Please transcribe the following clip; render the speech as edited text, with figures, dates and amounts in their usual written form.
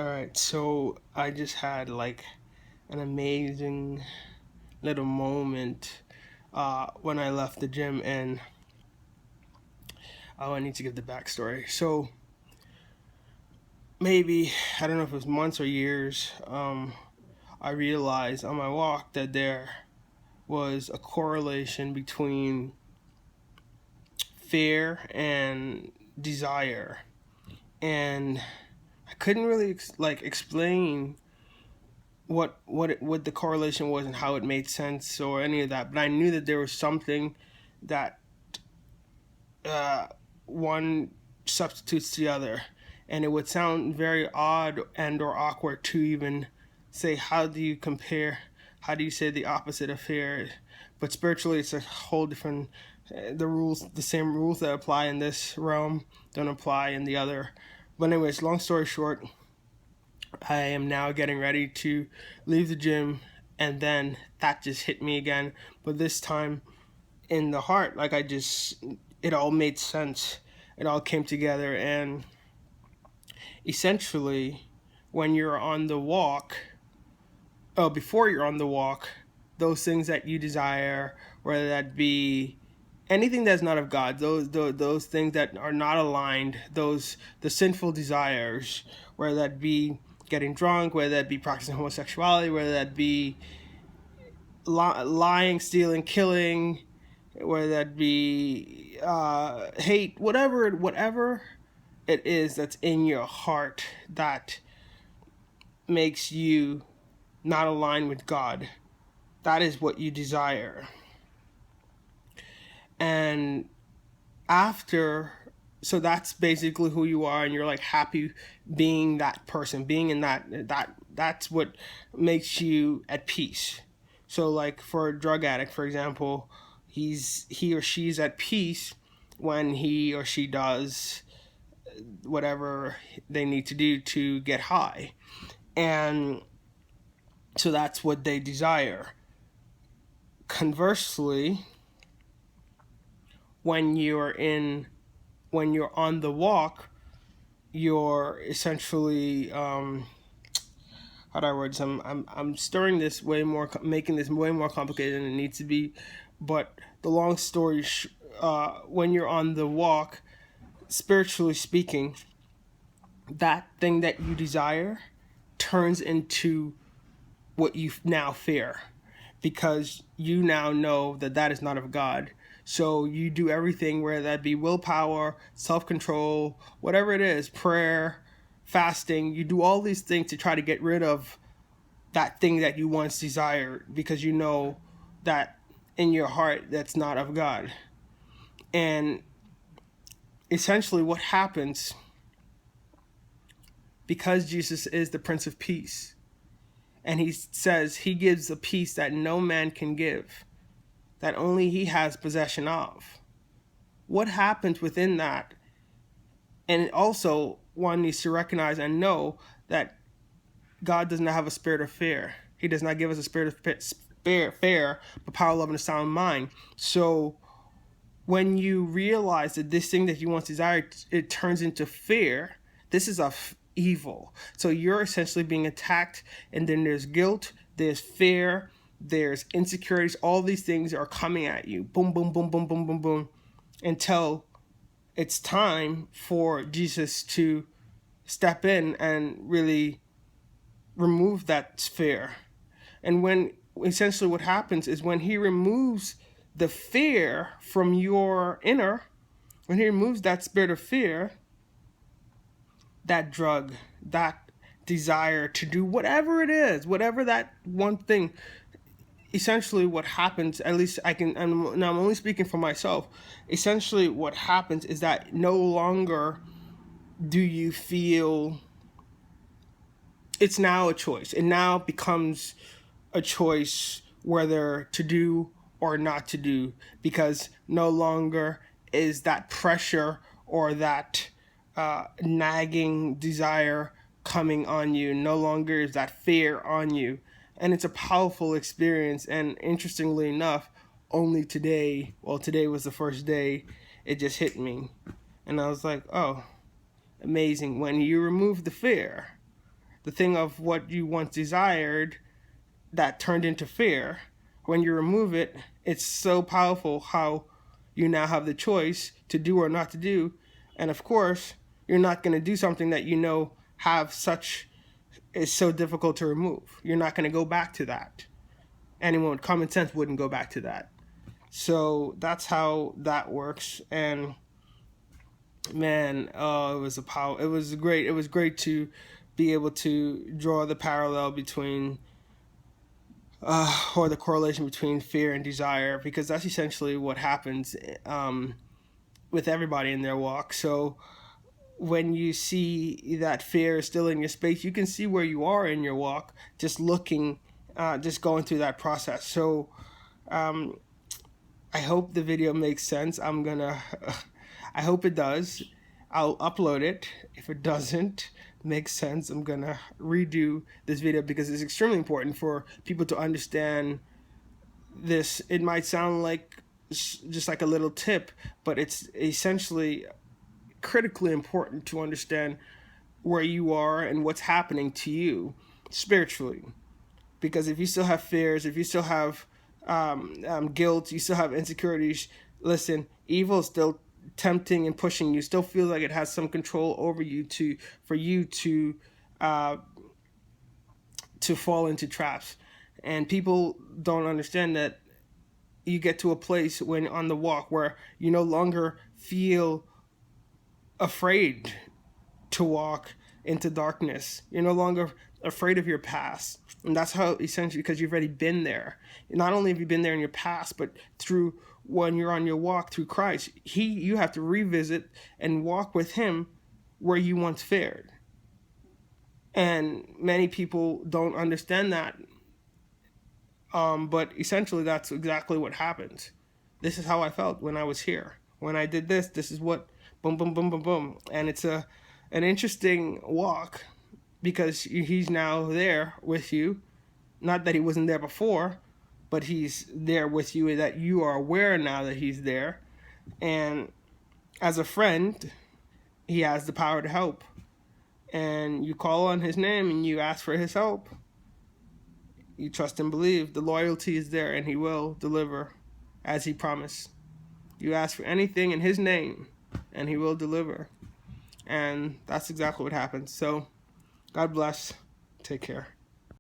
All right, so I just had like an amazing little moment when I left the gym, and I need to give the backstory. So maybe I don't know if it was months or years. I realized on my walk that there was a correlation between fear and desire, and I couldn't really explain what the correlation was and how it made sense or any of that. But I knew that there was something that uh, one substitutes the other, and it would sound very odd and or awkward to even say how do you compare, how do you say the opposite of fear, but spiritually it's a whole different. The same rules that apply in this realm don't apply in the other. But anyways, long story short, I am now getting ready to leave the gym, and then that just hit me again. But this time in the heart, it all made sense. It all came together, and essentially, when you're on the walk, before you're on the walk, those things that you desire, whether that be anything that's not of God, those things that are not aligned, the sinful desires, whether that be getting drunk, whether that be practicing homosexuality, whether that be lying, stealing, killing, whether that be hate, whatever it is that's in your heart that makes you not aligned with God. That is what you desire. And after, so that's basically who you are, and you're like happy being that person, being in that's what makes you at peace. So like for a drug addict, for example, he or she's at peace when he or she does whatever they need to do to get high. And so that's what they desire. Conversely, when you're on the walk, you're essentially how do I word this? I'm stirring this way more, making this way more complicated than it needs to be. But the long story, when you're on the walk, spiritually speaking, that thing that you desire turns into what you now fear, because you now know that that is not of God. So you do everything, whether that be willpower, self-control, whatever it is, prayer, fasting. You do all these things to try to get rid of that thing that you once desired, because you know that in your heart that's not of God. And essentially what happens, because Jesus is the Prince of Peace, and he says he gives a peace that no man can give, that only he has possession of. What happens within that? And also, one needs to recognize and know that God does not have a spirit of fear. He does not give us a spirit of fear, but power, love, and a sound mind. So when you realize that this thing that you once desired, it turns into fear, this is of evil. So you're essentially being attacked, and then there's guilt, there's fear, there's insecurities. All these things are coming at you. Boom, boom, boom, boom, boom, boom, boom, until it's time for Jesus to step in and really remove that fear. And when essentially what happens is, when he removes the fear from your inner, when he removes that spirit of fear, that drug, that desire to do whatever it is, whatever that one thing, essentially what happens, at least I'm only speaking for myself, essentially what happens is that no longer do you feel, it's now a choice. It now becomes a choice whether to do or not to do, because no longer is that pressure or that nagging desire coming on you. No longer is that fear on you. And it's a powerful experience. And interestingly enough, only today, well, today was the first day, it just hit me. And I was like, oh, amazing. When you remove the fear, the thing of what you once desired that turned into fear. When you remove it, it's so powerful how you now have the choice to do or not to do. And of course, you're not going to do something that you know have such is so difficult to remove. You're not going to go back to that. Anyone with common sense wouldn't go back to that. So that's how that works. And man, oh, it was a power. It was great. It was great to be able to draw the parallel between or the correlation between fear and desire, because that's essentially what happens with everybody in their walk. So when you see that fear is still in your space, you can see where you are in your walk, just looking, just going through that process. So I hope the video makes sense. I hope it does. I'll upload it. If it doesn't make sense, I'm gonna redo this video because it's extremely important for people to understand this. It might sound like just like a little tip, but it's essentially critically important to understand where you are and what's happening to you spiritually. Because if you still have fears, if you still have guilt, you still have insecurities, listen, evil is still tempting and pushing you, still feel like it has some control over you for you to fall into traps. And people don't understand that you get to a place when on the walk where you no longer feel afraid to walk into darkness. You're no longer afraid of your past. And that's how, essentially, because you've already been there. Not only have you been there in your past, but through when you're on your walk through Christ, you have to revisit and walk with him where you once fared. And many people don't understand that. But essentially, that's exactly what happens. This is how I felt when I was here. When I did this, this is what, boom, boom, boom, boom, boom. And it's an interesting walk because he's now there with you. Not that he wasn't there before, but he's there with you, that you are aware now that he's there. And as a friend, he has the power to help. And you call on his name and you ask for his help. You trust and believe. The loyalty is there and he will deliver as he promised. You ask for anything in his name and he will deliver. And that's exactly what happens. So God bless. Take care.